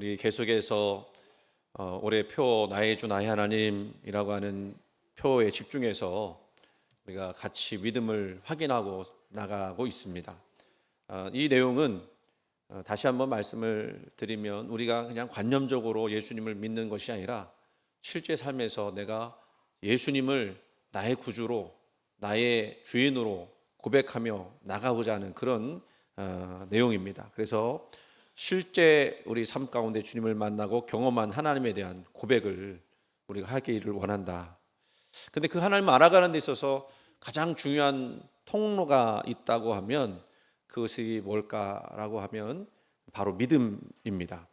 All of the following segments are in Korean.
우리 계속해서 올해 표 나의 주 나의 하나님이라고 하는 표에 집중해서 우리가 같이 믿음을 확인하고 나가고 있습니다. 이 내용은 다시 한번 말씀을 드리면 우리가 그냥 관념적으로 예수님을 믿는 것이 아니라 실제 삶에서 내가 예수님을 나의 구주로 나의 주인으로 고백하며 나가고자 하는 그런 내용입니다. 그래서 실제 우리 삶 가운데 주님을 만나고 경험한 하나님에 대한 고백을 우리가 하기를 원한다. 근데 그 하나님을 알아가는 데 있어서 가장 중요한 통로가 있다고 하면 그것이 뭘까라고 하면 바로 믿음입니다.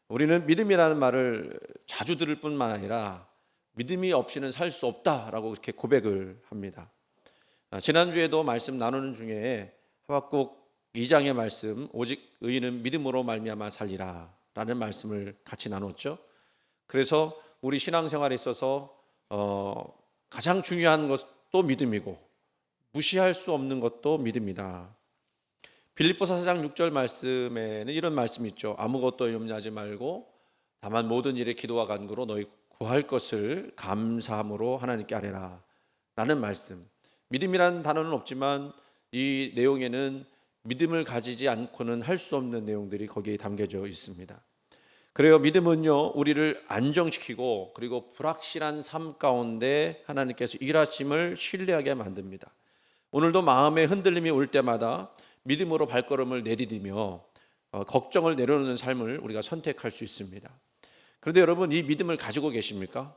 우리는 믿음이라는 말을 자주 들을 뿐만 아니라 믿음이 없이는 살 수 없다라고 이렇게 고백을 합니다. 지난주에도 말씀 나누는 중에 하박국 2장의 말씀, 오직 의인은 믿음으로 말미암아 살리라 라는 말씀을 같이 나눴죠. 그래서 우리 신앙생활에 있어서 가장 중요한 것도 믿음이고 무시할 수 없는 것도 믿음이다. 빌립보서 4장 6절 말씀에는 이런 말씀이 있죠. 아무것도 염려하지 말고 다만 모든 일에 기도와 간구로 너희 구할 것을 감사함으로 하나님께 아뢰라 라는 말씀. 믿음이라는 단어는 없지만 이 내용에는 믿음을 가지지 않고는 할 수 없는 내용들이 거기에 담겨져 있습니다. 그래요, 믿음은요 우리를 안정시키고 그리고 불확실한 삶 가운데 하나님께서 일하심을 신뢰하게 만듭니다. 오늘도 마음의 흔들림이 올 때마다 믿음으로 발걸음을 내디디며 걱정을 내려놓는 삶을 우리가 선택할 수 있습니다. 그런데 여러분, 이 믿음을 가지고 계십니까?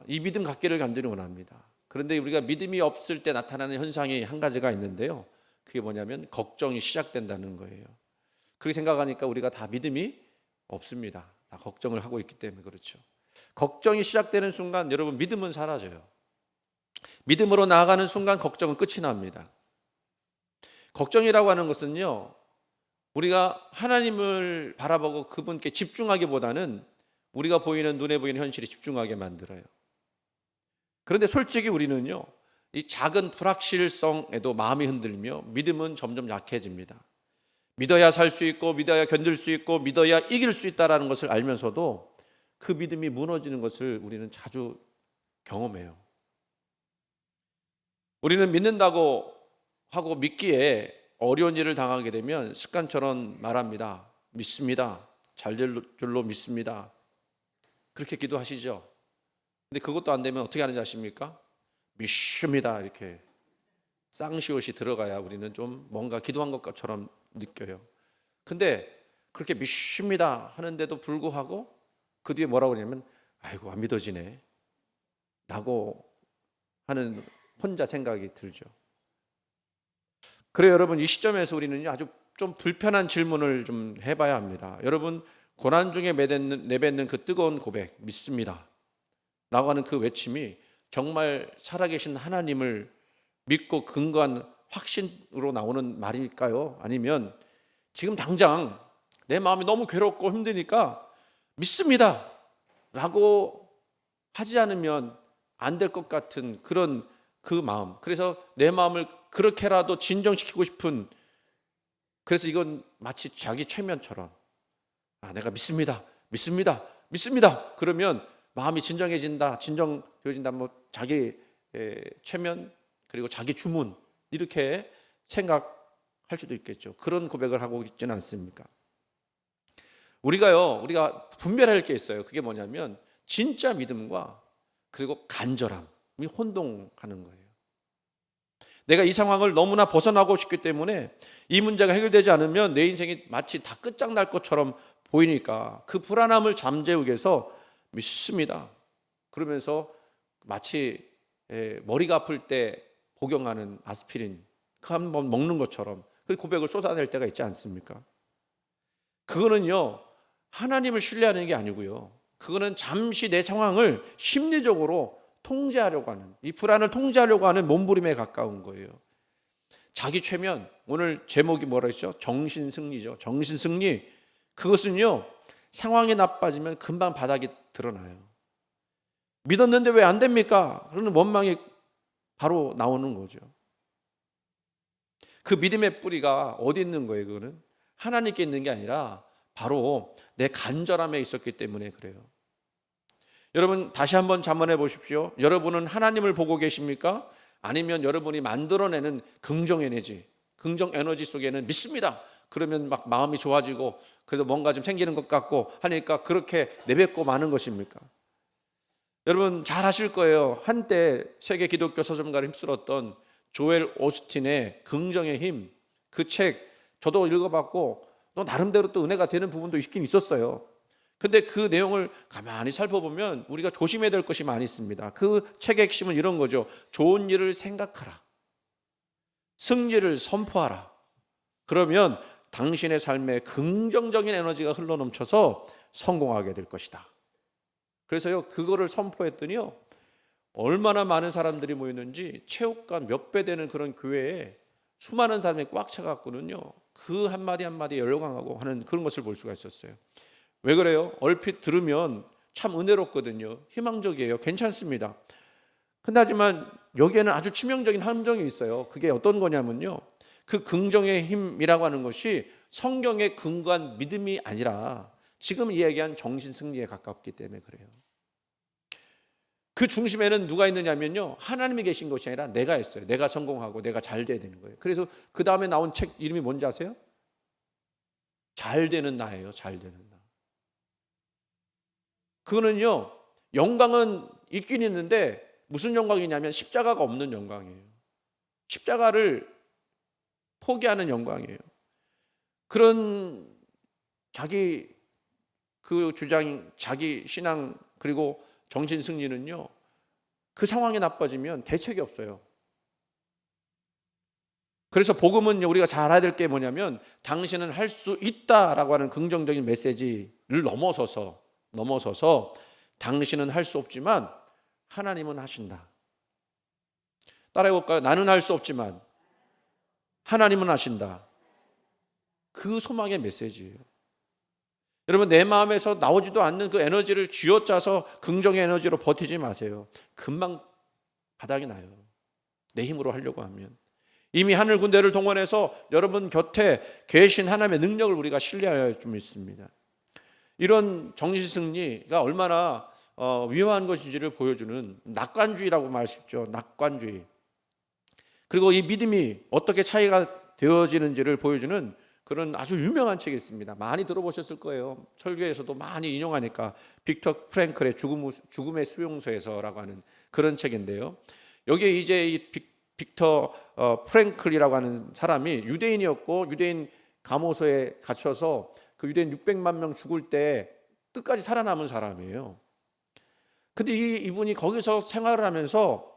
이 믿음 갖기를 간절히 원합니다. 그런데 우리가 믿음이 없을 때 나타나는 현상이 한 가지가 있는데요, 그게 뭐냐면 걱정이 시작된다는 거예요. 그렇게 생각하니까 우리가 다 믿음이 없습니다. 다 걱정을 하고 있기 때문에 그렇죠. 걱정이 시작되는 순간 여러분 믿음은 사라져요. 믿음으로 나아가는 순간 걱정은 끝이 납니다. 걱정이라고 하는 것은요, 우리가 하나님을 바라보고 그분께 집중하기보다는 우리가 보이는 눈에 보이는 현실에 집중하게 만들어요. 그런데 솔직히 우리는요, 이 작은 불확실성에도 마음이 흔들며 믿음은 점점 약해집니다. 믿어야 살 수 있고 믿어야 견딜 수 있고 믿어야 이길 수 있다는 것을 알면서도 그 믿음이 무너지는 것을 우리는 자주 경험해요. 우리는 믿는다고 하고 믿기에 어려운 일을 당하게 되면 습관처럼 말합니다. 믿습니다. 잘 될 줄로 믿습니다. 그렇게 기도하시죠. 근데 그것도 안 되면 어떻게 하는지 아십니까? 믿습니다. 이렇게 쌍시옷이 들어가야 우리는 좀 뭔가 기도한 것처럼 느껴요. 근데 그렇게 믿습니다 하는데도 불구하고 그 뒤에 뭐라고 하냐면 아이고 안 믿어지네 라고 하는 혼자 생각이 들죠. 그래요, 여러분, 이 시점에서 우리는 아주 좀 불편한 질문을 좀 해봐야 합니다. 여러분, 고난 중에 내뱉는 그 뜨거운 고백, 믿습니다 라고 하는 그 외침이 정말 살아계신 하나님을 믿고 근거한 확신으로 나오는 말일까요? 아니면 지금 당장 내 마음이 너무 괴롭고 힘드니까 믿습니다 라고 하지 않으면 안 될 것 같은 그런 그 마음, 그래서 내 마음을 그렇게라도 진정시키고 싶은, 그래서 이건 마치 자기 최면처럼 내가 믿습니다 그러면 마음이 진정되어진다, 뭐 자기 최면 그리고 자기 주문 이렇게 생각할 수도 있겠죠. 그런 고백을 하고 있지는 않습니까? 우리가 분별할 게 있어요. 그게 뭐냐면 진짜 믿음과 그리고 간절함이 혼동하는 거예요. 내가 이 상황을 너무나 벗어나고 싶기 때문에 이 문제가 해결되지 않으면 내 인생이 마치 다 끝장날 것처럼 보이니까 그 불안함을 잠재우기 위해서 믿습니다 그러면서 마치 머리가 아플 때 복용하는 아스피린 그 한 번 먹는 것처럼 그 고백을 쏟아낼 때가 있지 않습니까? 그거는요 하나님을 신뢰하는 게 아니고요, 그거는 잠시 내 상황을 심리적으로 통제하려고 하는, 이 불안을 통제하려고 하는 몸부림에 가까운 거예요. 자기 최면, 오늘 제목이 뭐라 했죠? 정신승리죠. 정신승리. 그것은요 상황이 나빠지면 금방 바닥이 드러나요. 믿었는데 왜 안 됩니까? 그러는 원망이 바로 나오는 거죠. 그 믿음의 뿌리가 어디 있는 거예요? 그거는 하나님께 있는 게 아니라 바로 내 간절함에 있었기 때문에 그래요. 여러분 다시 한번 자문해 보십시오. 여러분은 하나님을 보고 계십니까? 아니면 여러분이 만들어내는 긍정 에너지 속에는 믿습니다. 그러면 막 마음이 좋아지고 그래도 뭔가 좀 생기는 것 같고 하니까 그렇게 내뱉고 마는 것입니까? 여러분 잘 아실 거예요. 한때 세계 기독교 서점가를 휩쓸었던 조엘 오스틴의 긍정의 힘, 그 책 저도 읽어봤고 또 나름대로 또 은혜가 되는 부분도 있긴 있었어요. 근데 그 내용을 가만히 살펴보면 우리가 조심해야 될 것이 많이 있습니다. 그 책의 핵심은 이런 거죠. 좋은 일을 생각하라. 승리를 선포하라. 그러면 당신의 삶에 긍정적인 에너지가 흘러넘쳐서 성공하게 될 것이다. 그래서요, 그거를 선포했더니요, 얼마나 많은 사람들이 모였는지 체육관 몇 배 되는 그런 교회에 수많은 사람이 꽉 차갖고는요, 그 한마디 한마디에 열광하고 하는 그런 것을 볼 수가 있었어요. 왜 그래요? 얼핏 들으면 참 은혜롭거든요. 희망적이에요. 괜찮습니다. 근데 하지만 여기에는 아주 치명적인 함정이 있어요. 그게 어떤 거냐면요, 그 긍정의 힘이라고 하는 것이 성경에 근거한 믿음이 아니라 지금 이야기한 정신 승리에 가깝기 때문에 그래요. 그 중심에는 누가 있느냐면요, 하나님이 계신 것이 아니라 내가 있어요. 내가 성공하고 내가 잘 돼야 되는 거예요. 그래서 그 다음에 나온 책 이름이 뭔지 아세요? 잘 되는 나예요. 잘 되는 나. 그거는요, 영광은 있긴 있는데 무슨 영광이냐면 십자가가 없는 영광이에요. 십자가를 포기하는 영광이에요. 그런 자기 그 주장, 자기 신앙 그리고 정신 승리는요, 그 상황이 나빠지면 대책이 없어요. 그래서 복음은 우리가 잘 알아야 될 게 뭐냐면 당신은 할 수 있다라고 하는 긍정적인 메시지를 넘어서서 당신은 할 수 없지만 하나님은 하신다. 따라해 볼까요? 나는 할 수 없지만 하나님은 하신다. 그 소망의 메시지예요. 여러분 내 마음에서 나오지도 않는 그 에너지를 쥐어짜서 긍정의 에너지로 버티지 마세요. 금방 바닥이 나요. 내 힘으로 하려고 하면. 이미 하늘 군대를 동원해서 여러분 곁에 계신 하나님의 능력을 우리가 신뢰할 좀 있습니다. 이런 정신승리가 얼마나 위험한 것인지를 보여주는 낙관주의라고 말했죠. 낙관주의. 그리고 이 믿음이 어떻게 차이가 되어지는지를 보여주는 그런 아주 유명한 책이 있습니다. 많이 들어보셨을 거예요. 설교에서도 많이 인용하니까 빅터 프랭클의 죽음의 수용소에서라고 하는 그런 책인데요. 여기에 이제 이 빅터 프랭클이라고 하는 사람이 유대인이었고 유대인 감호소에 갇혀서 그 유대인 600만 명 죽을 때 끝까지 살아남은 사람이에요. 근데 이분이 거기서 생활을 하면서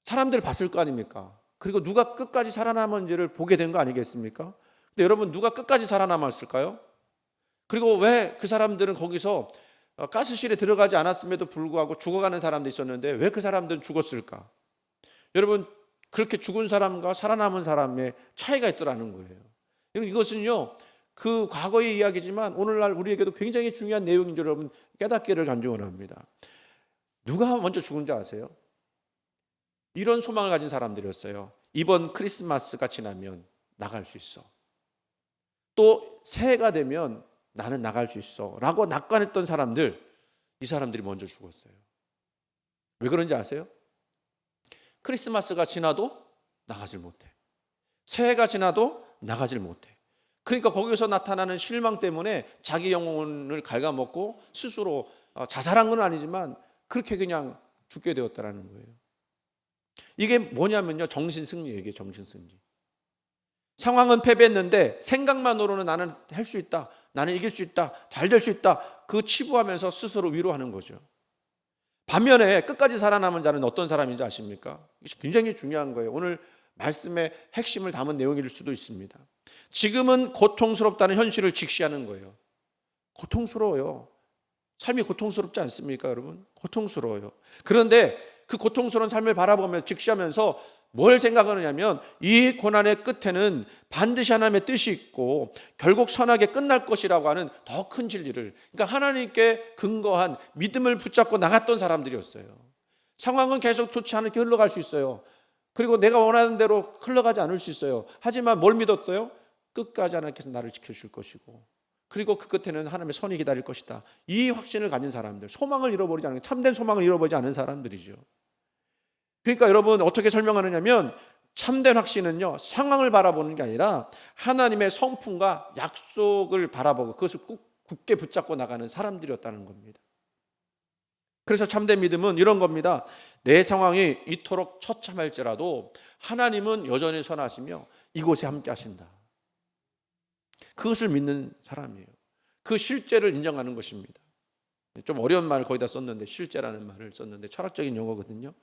사람들을 봤을 거 아닙니까? 그리고 누가 끝까지 살아남은지를 보게 된 거 아니겠습니까? 근데 여러분 누가 끝까지 살아남았을까요? 그리고 왜 그 사람들은 거기서 가스실에 들어가지 않았음에도 불구하고 죽어가는 사람도 있었는데 왜 그 사람들은 죽었을까? 여러분 그렇게 죽은 사람과 살아남은 사람의 차이가 있더라는 거예요. 이것은요 그 과거의 이야기지만 오늘날 우리에게도 굉장히 중요한 내용인 줄 여러분 깨닫기를 간증을 합니다. 누가 먼저 죽은지 아세요? 이런 소망을 가진 사람들이었어요. 이번 크리스마스가 지나면 나갈 수 있어. 또 새해가 되면 나는 나갈 수 있어 라고 낙관했던 사람들, 이 사람들이 먼저 죽었어요. 왜 그런지 아세요? 크리스마스가 지나도 나가질 못해. 새해가 지나도 나가질 못해. 그러니까 거기서 나타나는 실망 때문에 자기 영혼을 갉아먹고 스스로 자살한 건 아니지만 그렇게 그냥 죽게 되었다는 거예요. 이게 뭐냐면요, 정신승리예요. 이게 정신승리. 상황은 패배했는데 생각만으로는 나는 할 수 있다, 나는 이길 수 있다, 잘 될 수 있다, 그 치부하면서 스스로 위로하는 거죠. 반면에 끝까지 살아남은 자는 어떤 사람인지 아십니까? 굉장히 중요한 거예요. 오늘 말씀의 핵심을 담은 내용일 수도 있습니다. 지금은 고통스럽다는 현실을 직시하는 거예요. 고통스러워요. 삶이 고통스럽지 않습니까, 여러분? 고통스러워요. 그런데 그 고통스러운 삶을 바라보며 직시하면서 뭘 생각하느냐면 이 고난의 끝에는 반드시 하나님의 뜻이 있고 결국 선하게 끝날 것이라고 하는 더 큰 진리를, 그러니까 하나님께 근거한 믿음을 붙잡고 나갔던 사람들이었어요. 상황은 계속 좋지 않게 흘러갈 수 있어요. 그리고 내가 원하는 대로 흘러가지 않을 수 있어요. 하지만 뭘 믿었어요? 끝까지 하나님께서 나를 지켜줄 것이고 그리고 그 끝에는 하나님의 선이 기다릴 것이다. 이 확신을 가진 사람들, 소망을 잃어버리지 않은, 참된 소망을 잃어버리지 않은 사람들이죠. 그러니까 여러분 어떻게 설명하느냐면, 참된 확신은요, 상황을 바라보는 게 아니라 하나님의 성품과 약속을 바라보고 그것을 굳게 붙잡고 나가는 사람들이었다는 겁니다. 그래서 참된 믿음은 이런 겁니다. 내 상황이 이토록 처참할지라도 하나님은 여전히 선하시며 이곳에 함께 하신다. 그것을 믿는 사람이에요. 그 실제를 인정하는 것입니다. 좀 어려운 말을 거기다 썼는데, 실제라는 말을 썼는데 철학적인 용어거든요.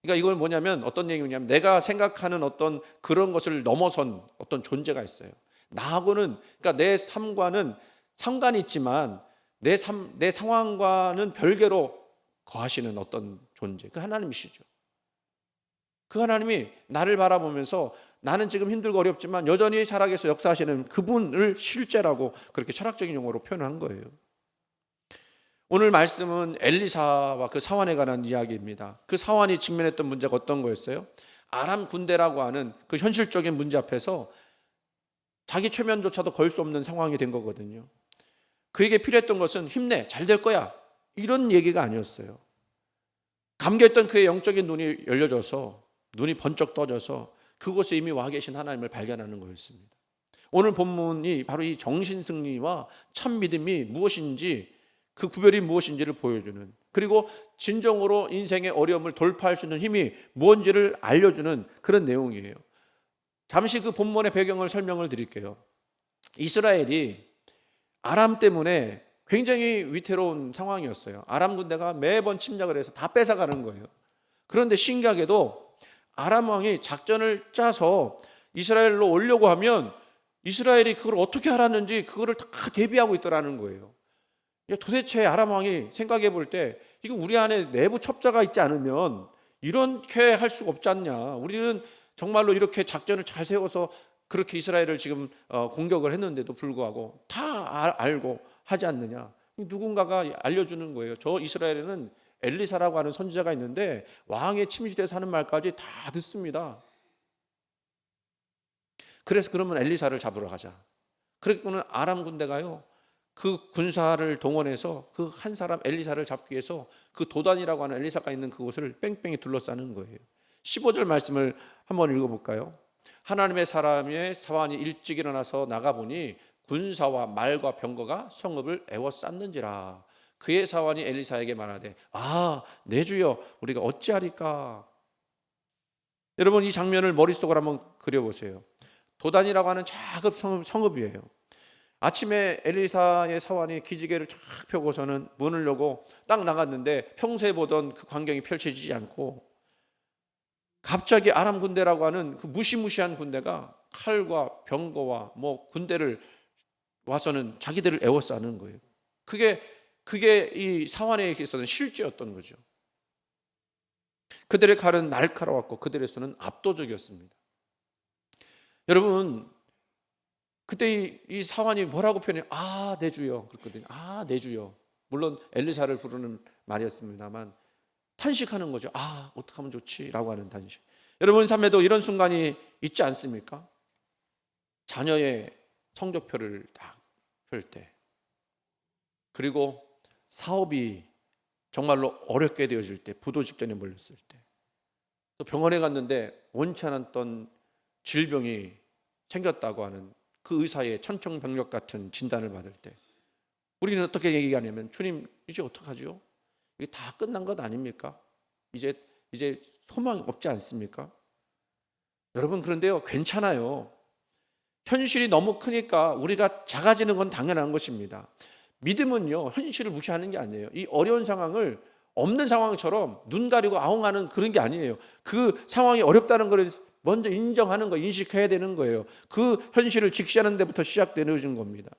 그러니까 이건 뭐냐면, 어떤 얘기냐면, 내가 생각하는 어떤 그런 것을 넘어선 어떤 존재가 있어요. 나하고는, 그러니까 내 삶과는 상관이 있지만 내 상황과는 별개로 거하시는 어떤 존재, 그 하나님이시죠. 그 하나님이 나를 바라보면서 나는 지금 힘들고 어렵지만 여전히 살아계셔 역사하시는 그분을 실제라고 그렇게 철학적인 용어로 표현한 거예요. 오늘 말씀은 엘리사와 그 사환에 관한 이야기입니다. 그 사환이 직면했던 문제가 어떤 거였어요? 아람 군대라고 하는 그 현실적인 문제 앞에서 자기 최면조차도 걸 수 없는 상황이 된 거거든요. 그에게 필요했던 것은 힘내, 잘 될 거야, 이런 얘기가 아니었어요. 감겨있던 그의 영적인 눈이 열려져서, 눈이 번쩍 떠져서 그곳에 이미 와 계신 하나님을 발견하는 거였습니다. 오늘 본문이 바로 이 정신승리와 참 믿음이 무엇인지, 그 구별이 무엇인지를 보여주는, 그리고 진정으로 인생의 어려움을 돌파할 수 있는 힘이 무엇인지를 알려주는 그런 내용이에요. 잠시 그 본문의 배경을 설명을 드릴게요. 이스라엘이 아람 때문에 굉장히 위태로운 상황이었어요. 아람 군대가 매번 침략을 해서 다 뺏어가는 거예요. 그런데 신기하게도 아람 왕이 작전을 짜서 이스라엘로 오려고 하면 이스라엘이 그걸 어떻게 알았는지 그거를 다 대비하고 있더라는 거예요. 도대체 아람 왕이 생각해 볼 때, 이거 우리 안에 내부 첩자가 있지 않으면 이렇게 할 수가 없지 않냐. 우리는 정말로 이렇게 작전을 잘 세워서 그렇게 이스라엘을 지금 공격을 했는데도 불구하고 다 알고 하지 않느냐. 누군가가 알려주는 거예요. 저 이스라엘에는 엘리사라고 하는 선지자가 있는데 왕의 침실에서 하는 말까지 다 듣습니다. 그래서 그러면 엘리사를 잡으러 가자. 그랬더니 아람 군대가요, 그 군사를 동원해서 그 한 사람 엘리사를 잡기 위해서 그 도단이라고 하는 엘리사가 있는 그곳을 뺑뺑이 둘러싸는 거예요. 15절 말씀을 한번 읽어볼까요? 하나님의 사람의 사환이 일찍 일어나서 나가보니 군사와 말과 병거가 성읍을 에워쌌는지라. 그의 사환이 엘리사에게 말하되, 내 주여, 우리가 어찌하리까? 여러분, 이 장면을 머릿속으로 한번 그려보세요. 도단이라고 하는 작은 성읍이에요. 아침에 엘리사의 사환이 기지개를 쫙 펴고서는 문을 열고 딱 나갔는데 평소에 보던 그 광경이 펼쳐지지 않고, 갑자기 아람 군대라고 하는 그 무시무시한 군대가 칼과 병거와 군대를 와서는 자기들을 에워싸는 거예요. 그게 이 사환에 있어서는 실제였던 거죠. 그들의 칼은 날카로웠고 그들의 수는 압도적이었습니다. 여러분, 그때 이 사환이 뭐라고 표현해요? 내 주여. 그랬거든요. 내 주여. 물론 엘리사를 부르는 말이었습니다만 탄식하는 거죠. 어떻게 하면 좋지? 라고 하는 탄식. 여러분 삶에도 이런 순간이 있지 않습니까? 자녀의 성적표를 딱 펼 때, 그리고 사업이 정말로 어렵게 되어질 때, 부도 직전에 몰렸을 때, 또 병원에 갔는데 원치 않았던 질병이 생겼다고 하는 그 의사의 천청병력 같은 진단을 받을 때, 우리는 어떻게 얘기하냐면, 주님, 이제 어떡하죠? 이게 다 끝난 것 아닙니까? 이제 소망이 없지 않습니까? 여러분, 그런데요, 괜찮아요. 현실이 너무 크니까 우리가 작아지는 건 당연한 것입니다. 믿음은요, 현실을 무시하는 게 아니에요. 이 어려운 상황을 없는 상황처럼 눈 가리고 아웅하는 그런 게 아니에요. 그 상황이 어렵다는 걸 먼저 인정하는 거, 인식해야 되는 거예요. 그 현실을 직시하는 데부터 시작되는 겁니다.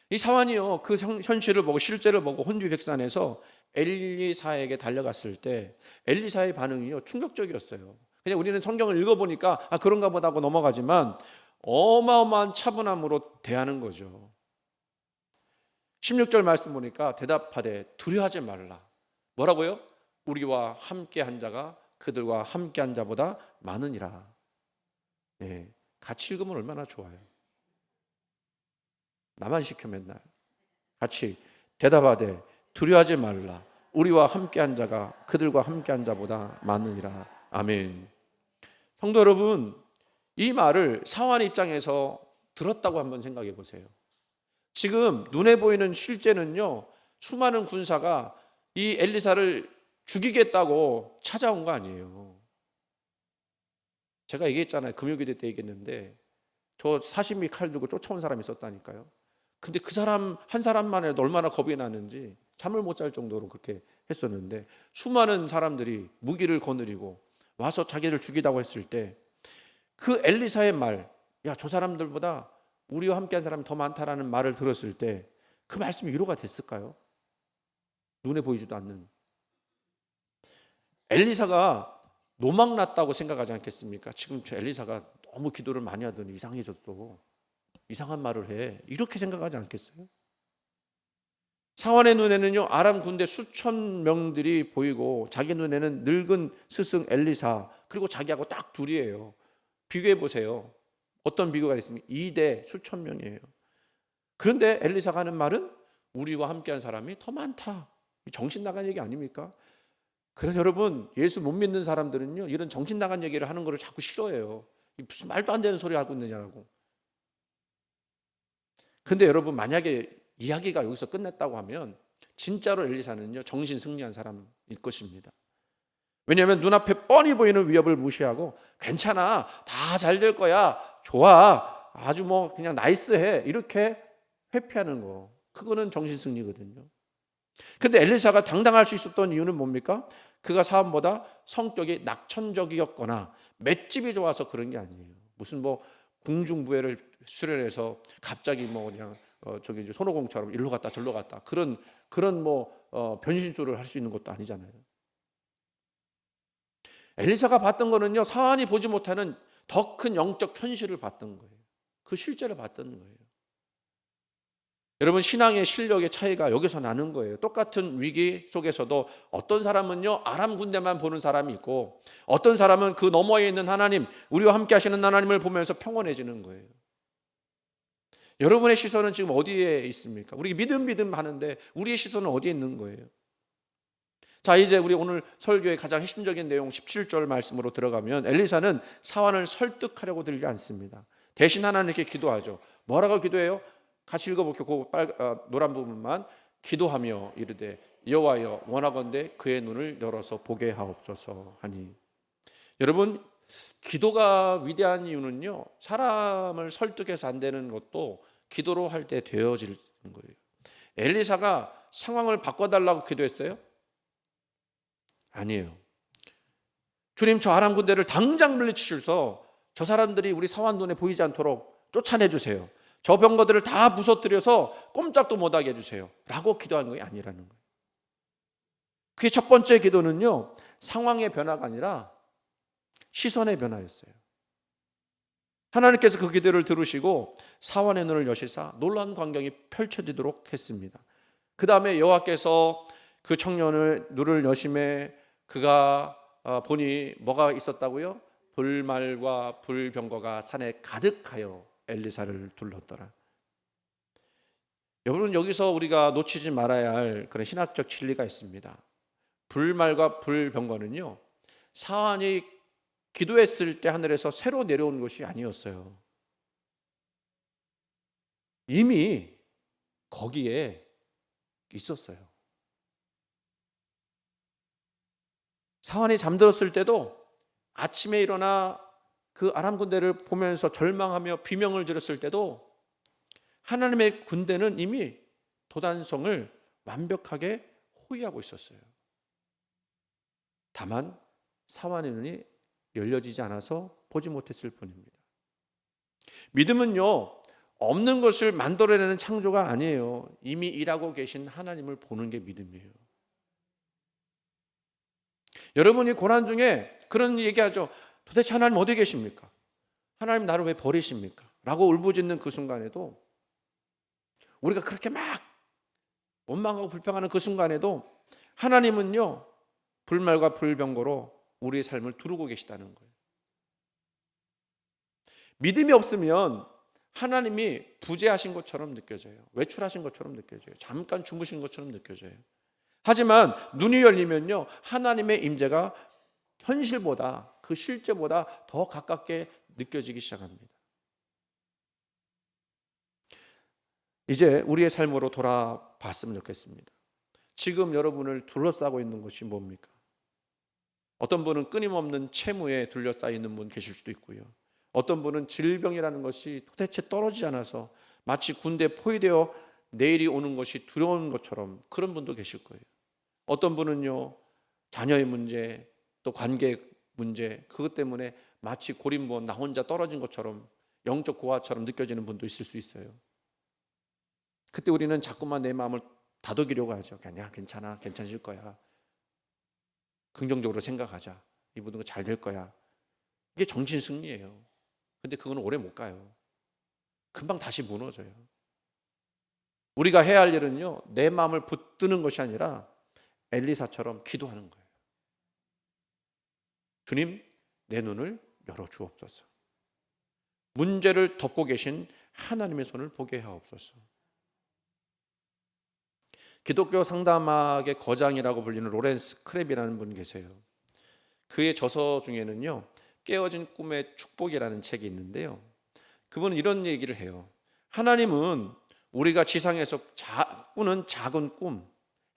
이 사환이요, 그 현실을 보고 실제를 보고 혼비백산해서 엘리사에게 달려갔을 때 엘리사의 반응이요, 충격적이었어요. 그냥 우리는 성경을 읽어보니까 그런가 보다 하고 넘어가지만 어마어마한 차분함으로 대하는 거죠. 16절 말씀 보니까 대답하되 두려워하지 말라. 뭐라고요? 우리와 함께한 자가 그들과 함께한 자보다 많으니라. 같이 읽으면 얼마나 좋아요. 나만 시켜 맨날. 같이 대답하되 두려워하지 말라. 우리와 함께한 자가 그들과 함께한 자보다 많으니라. 아멘. 성도 여러분, 이 말을 사환의 입장에서 들었다고 한번 생각해 보세요. 지금 눈에 보이는 실제는요, 수많은 군사가 이 엘리사를 죽이겠다고 찾아온 거 아니에요. 제가 얘기했잖아요. 금요기대 때 얘기했는데 저 사시미 칼 들고 쫓아온 사람이 있었다니까요. 근데 그 사람 한 사람만 해도 얼마나 겁이 나는지 잠을 못 잘 정도로 그렇게 했었는데, 수많은 사람들이 무기를 거느리고 와서 자기를 죽이자고 했을 때 그 엘리사의 말, 야, 저 사람들보다 우리와 함께한 사람이 더 많다라는 말을 들었을 때 그 말씀이 위로가 됐을까요? 눈에 보이지도 않는 엘리사가 노망났다고 생각하지 않겠습니까? 지금 저 엘리사가 너무 기도를 많이 하더니 이상해졌어, 이상한 말을 해, 이렇게 생각하지 않겠어요? 사환의 눈에는요, 아람 군대 수천 명들이 보이고 자기 눈에는 늙은 스승 엘리사, 그리고 자기하고 딱 둘이에요. 비교해 보세요. 어떤 비교가 있습니까? 2대 수천 명이에요. 그런데 엘리사가 하는 말은 우리와 함께한 사람이 더 많다. 정신 나간 얘기 아닙니까? 그래서 여러분, 예수 못 믿는 사람들은요, 이런 정신 나간 얘기를 하는 거를 자꾸 싫어해요. 무슨 말도 안 되는 소리 하고 있느냐고. 근데 여러분, 만약에 이야기가 여기서 끝났다고 하면 진짜로 엘리사는요, 정신 승리한 사람일 것입니다. 왜냐하면 눈앞에 뻔히 보이는 위협을 무시하고 괜찮아, 다 잘 될 거야, 좋아, 아주 뭐 그냥 나이스해, 이렇게 회피하는 거, 그거는 정신 승리거든요. 근데 엘리사가 당당할 수 있었던 이유는 뭡니까? 그가 사람보다 성격이 낙천적이었거나 맷집이 좋아서 그런 게 아니에요. 무슨 뭐 궁중부회를 수련해서 갑자기 뭐 그냥 저기 손오공처럼 일로 갔다 절로 갔다 그런 뭐 변신술을 할 수 있는 것도 아니잖아요. 엘리사가 봤던 거는요, 사안이 보지 못하는 더 큰 영적 현실을 봤던 거예요. 그 실제를 봤던 거예요. 여러분, 신앙의 실력의 차이가 여기서 나는 거예요. 똑같은 위기 속에서도 어떤 사람은요, 아람 군대만 보는 사람이 있고, 어떤 사람은 그 너머에 있는 하나님, 우리와 함께 하시는 하나님을 보면서 평온해지는 거예요. 여러분의 시선은 지금 어디에 있습니까? 우리 믿음 하는데 우리의 시선은 어디에 있는 거예요? 자, 이제 우리 오늘 설교의 가장 핵심적인 내용 17절 말씀으로 들어가면, 엘리사는 사환을 설득하려고 들지 않습니다. 대신 하나님께 기도하죠. 뭐라고 기도해요? 같이 읽어볼게요. 그 노란 부분만. 기도하며 이르되 여호와여, 원하건대 그의 눈을 열어서 보게 하옵소서 하니. 여러분, 기도가 위대한 이유는요, 사람을 설득해서 안 되는 것도 기도로 할 때 되어지는 거예요. 엘리사가 상황을 바꿔달라고 기도했어요? 아니에요. 주님, 저 아람 군대를 당장 물리치셔서 저 사람들이 우리 사환 눈에 보이지 않도록 쫓아내주세요. 저 병거들을 다 부서뜨려서 꼼짝도 못하게 해주세요 라고 기도한 것이 아니라는 거예요. 그게 첫 번째 기도는요, 상황의 변화가 아니라 시선의 변화였어요. 하나님께서 그 기도를 들으시고 사환의 눈을 여시사 놀라운 광경이 펼쳐지도록 했습니다. 그 다음에 여호와께서 그 청년을 눈을 여심해 그가 보니 뭐가 있었다고요? 불말과 불병거가 산에 가득하여 엘리사를 둘렀더라. 여러분, 여기서 우리가 놓치지 말아야 할 그런 신학적 진리가 있습니다. 불말과 불병거는요, 사환이 기도했을 때 하늘에서 새로 내려온 것이 아니었어요. 이미 거기에 있었어요. 사환이 잠들었을 때도 아침에 일어나 그 아람 군대를 보면서 절망하며 비명을 지렀을 때도 하나님의 군대는 이미 도단성을 완벽하게 호위하고 있었어요. 다만 사환의 눈이 열려지지 않아서 보지 못했을 뿐입니다. 믿음은요, 없는 것을 만들어내는 창조가 아니에요. 이미 일하고 계신 하나님을 보는 게 믿음이에요. 여러분이 고난 중에 그런 얘기하죠. 도대체 하나님 어디 계십니까? 하나님 나를 왜 버리십니까? 라고 울부짖는 그 순간에도, 우리가 그렇게 막 원망하고 불평하는 그 순간에도 하나님은요, 불말과 불병거로 우리의 삶을 두르고 계시다는 거예요. 믿음이 없으면 하나님이 부재하신 것처럼 느껴져요. 외출하신 것처럼 느껴져요. 잠깐 주무신 것처럼 느껴져요. 하지만 눈이 열리면요, 하나님의 임재가 현실보다, 그 실제보다 더 가깝게 느껴지기 시작합니다. 이제 우리의 삶으로 돌아봤으면 좋겠습니다. 지금 여러분을 둘러싸고 있는 것이 뭡니까? 어떤 분은 끊임없는 채무에 둘러싸여 있는 분 계실 수도 있고요. 어떤 분은 질병이라는 것이 도대체 떨어지지 않아서 마치 군대에 포위되어 내일이 오는 것이 두려운 것처럼 그런 분도 계실 거예요. 어떤 분은요, 자녀의 문제, 또 관계 문제, 그것 때문에 마치 고립무원, 나 혼자 떨어진 것처럼 영적 고아처럼 느껴지는 분도 있을 수 있어요. 그때 우리는 자꾸만 내 마음을 다독이려고 하죠. 그냥 괜찮아, 괜찮을 거야. 긍정적으로 생각하자. 이 모든 거 잘 될 거야. 이게 정신 승리예요. 근데 그건 오래 못 가요. 금방 다시 무너져요. 우리가 해야 할 일은요, 내 마음을 붙드는 것이 아니라 엘리사처럼 기도하는 거예요. 주님, 내 눈을 열어 주옵소서. 문제를 덮고 계신 하나님의 손을 보게 하옵소서. 기독교 상담학의 거장이라고 불리는 로렌스 크랩이라는 분이 계세요. 그의 저서 중에는요, 깨어진 꿈의 축복이라는 책이 있는데요, 그분은 이런 얘기를 해요. 하나님은 우리가 지상에서 꾸는 작은 꿈,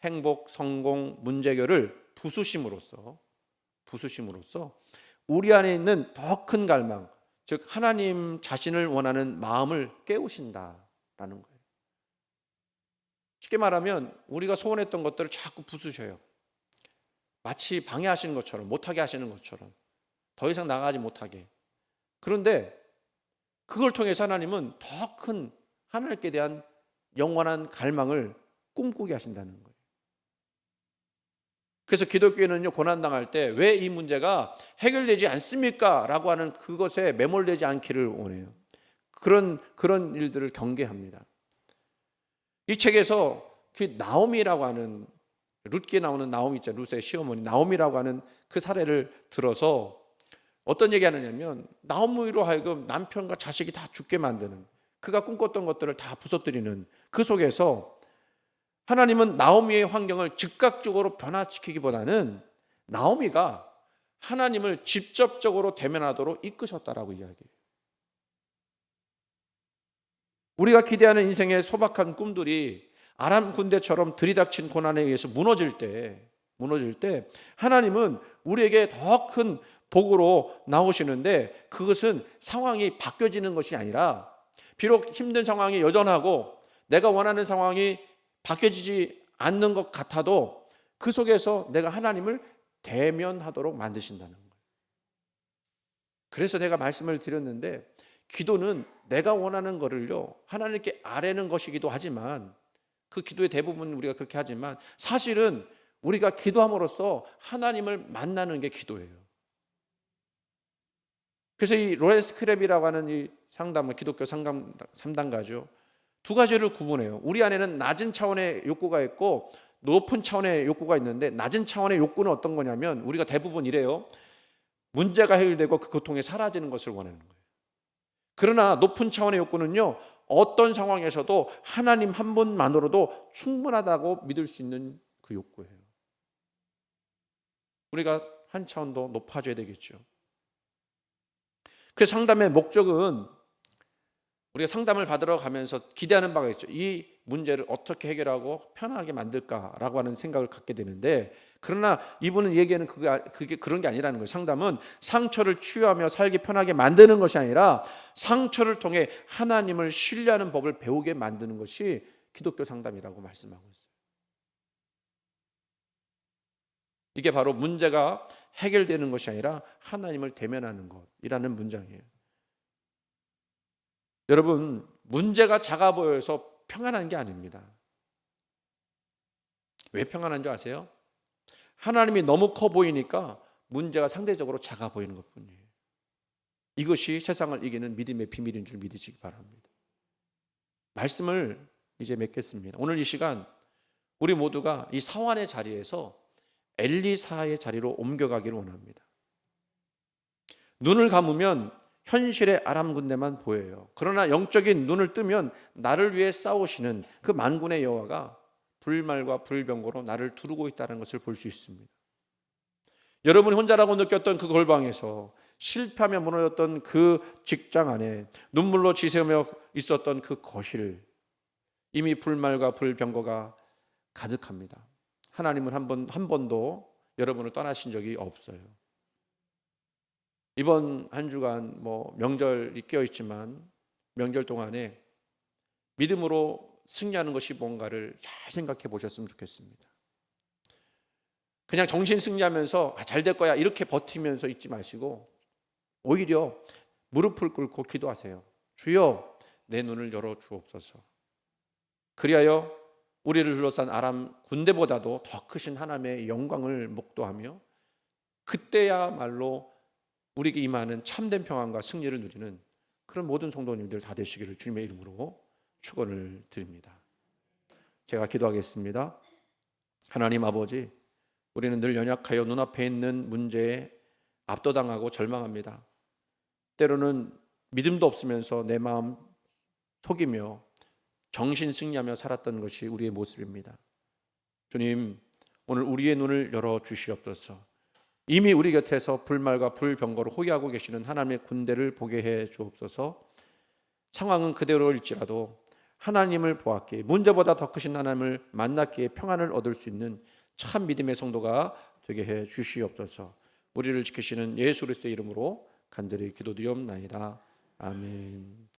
행복, 성공, 문제 해결을 부수심으로써 우리 안에 있는 더 큰 갈망, 즉 하나님 자신을 원하는 마음을 깨우신다라는 거예요. 쉽게 말하면 우리가 소원했던 것들을 자꾸 부수셔요. 마치 방해하시는 것처럼, 못하게 하시는 것처럼, 더 이상 나가지 못하게. 그런데 그걸 통해서 하나님은 더 큰 하나님께 대한 영원한 갈망을 꿈꾸게 하신다는 거예요. 그래서 기독교에는요, 고난당할 때 왜 이 문제가 해결되지 않습니까? 라고 하는 그것에 매몰되지 않기를 원해요. 그런 일들을 경계합니다. 이 책에서 그 나오미라고 하는, 룻기에 나오는 나오미 있죠. 룻의 시어머니 나오미라고 하는 그 사례를 들어서 어떤 얘기 하느냐면, 나오미로 하여금 남편과 자식이 다 죽게 만드는, 그가 꿈꿨던 것들을 다 부서뜨리는 그 속에서 하나님은 나오미의 환경을 즉각적으로 변화시키기보다는 나오미가 하나님을 직접적으로 대면하도록 이끄셨다라고 이야기해요. 우리가 기대하는 인생의 소박한 꿈들이 아람 군대처럼 들이닥친 고난에 의해서 무너질 때 하나님은 우리에게 더 큰 복으로 나오시는데, 그것은 상황이 바뀌어지는 것이 아니라, 비록 힘든 상황이 여전하고 내가 원하는 상황이 바뀌어지지 않는 것 같아도 그 속에서 내가 하나님을 대면하도록 만드신다는 거예요. 그래서 내가 말씀을 드렸는데, 기도는 내가 원하는 거를요, 하나님께 아뢰는 것이기도 하지만, 그 기도의 대부분 우리가 그렇게 하지만, 사실은 우리가 기도함으로써 하나님을 만나는 게 기도예요. 그래서 이 로렌스 크랩이라고 하는 이 기독교 상담 3단가죠. 두 가지를 구분해요. 우리 안에는 낮은 차원의 욕구가 있고 높은 차원의 욕구가 있는데, 낮은 차원의 욕구는 어떤 거냐면, 우리가 대부분 이래요. 문제가 해결되고 그 고통이 사라지는 것을 원하는 거예요. 그러나 높은 차원의 욕구는요, 어떤 상황에서도 하나님 한 분만으로도 충분하다고 믿을 수 있는 그 욕구예요. 우리가 한 차원 더 높아져야 되겠죠. 그래서 상담의 목적은, 우리가 상담을 받으러 가면서 기대하는 바가 있죠. 이 문제를 어떻게 해결하고 편하게 만들까라고 하는 생각을 갖게 되는데, 그러나 이분은 얘기하는 그게 그런 게 아니라는 거예요. 상담은 상처를 치유하며 살기 편하게 만드는 것이 아니라, 상처를 통해 하나님을 신뢰하는 법을 배우게 만드는 것이 기독교 상담이라고 말씀하고 있어요. 이게 바로 문제가 해결되는 것이 아니라 하나님을 대면하는 것이라는 문장이에요. 여러분, 문제가 작아 보여서 평안한 게 아닙니다. 왜 평안한 줄 아세요? 하나님이 너무 커 보이니까 문제가 상대적으로 작아 보이는 것뿐이에요. 이것이 세상을 이기는 믿음의 비밀인 줄 믿으시기 바랍니다. 말씀을 이제 맺겠습니다. 오늘 이 시간 우리 모두가 이 사환의 자리에서 엘리사의 자리로 옮겨가기를 원합니다. 눈을 감으면 현실의 아람 군대만 보여요. 그러나 영적인 눈을 뜨면 나를 위해 싸우시는 그 만군의 여호와가 불말과 불병거로 나를 두르고 있다는 것을 볼 수 있습니다. 여러분이 혼자라고 느꼈던 그 골방에서, 실패하며 무너졌던 그 직장 안에, 눈물로 지새우며 있었던 그 거실, 이미 불말과 불병거가 가득합니다. 하나님은 한 번도 여러분을 떠나신 적이 없어요. 이번 한 주간 명절이 끼어 있지만 명절 동안에 믿음으로 승리하는 것이 뭔가를 잘 생각해 보셨으면 좋겠습니다. 그냥 정신 승리하면서 잘 될 거야 이렇게 버티면서 있지 마시고 오히려 무릎을 꿇고 기도하세요. 주여, 내 눈을 열어 주옵소서. 그리하여 우리를 둘러싼 아람 군대보다도 더 크신 하나님의 영광을 목도하며 그때야말로 우리에게 임하는 참된 평안과 승리를 누리는 그런 모든 성도님들 다 되시기를 주님의 이름으로 축원을 드립니다. 제가 기도하겠습니다. 하나님 아버지, 우리는 늘 연약하여 눈앞에 있는 문제에 압도당하고 절망합니다. 때로는 믿음도 없으면서 내 마음 속이며 정신 승리하며 살았던 것이 우리의 모습입니다. 주님, 오늘 우리의 눈을 열어 주시옵소서. 이미 우리 곁에서 불말과 불병거로 호위하고 계시는 하나님의 군대를 보게 해 주옵소서. 상황은 그대로일지라도 하나님을 보았기에, 문제보다 더 크신 하나님을 만났기에 평안을 얻을 수 있는 참 믿음의 성도가 되게 해 주시옵소서. 우리를 지키시는 예수 그리스도의 이름으로 간절히 기도드리옵나이다. 아멘.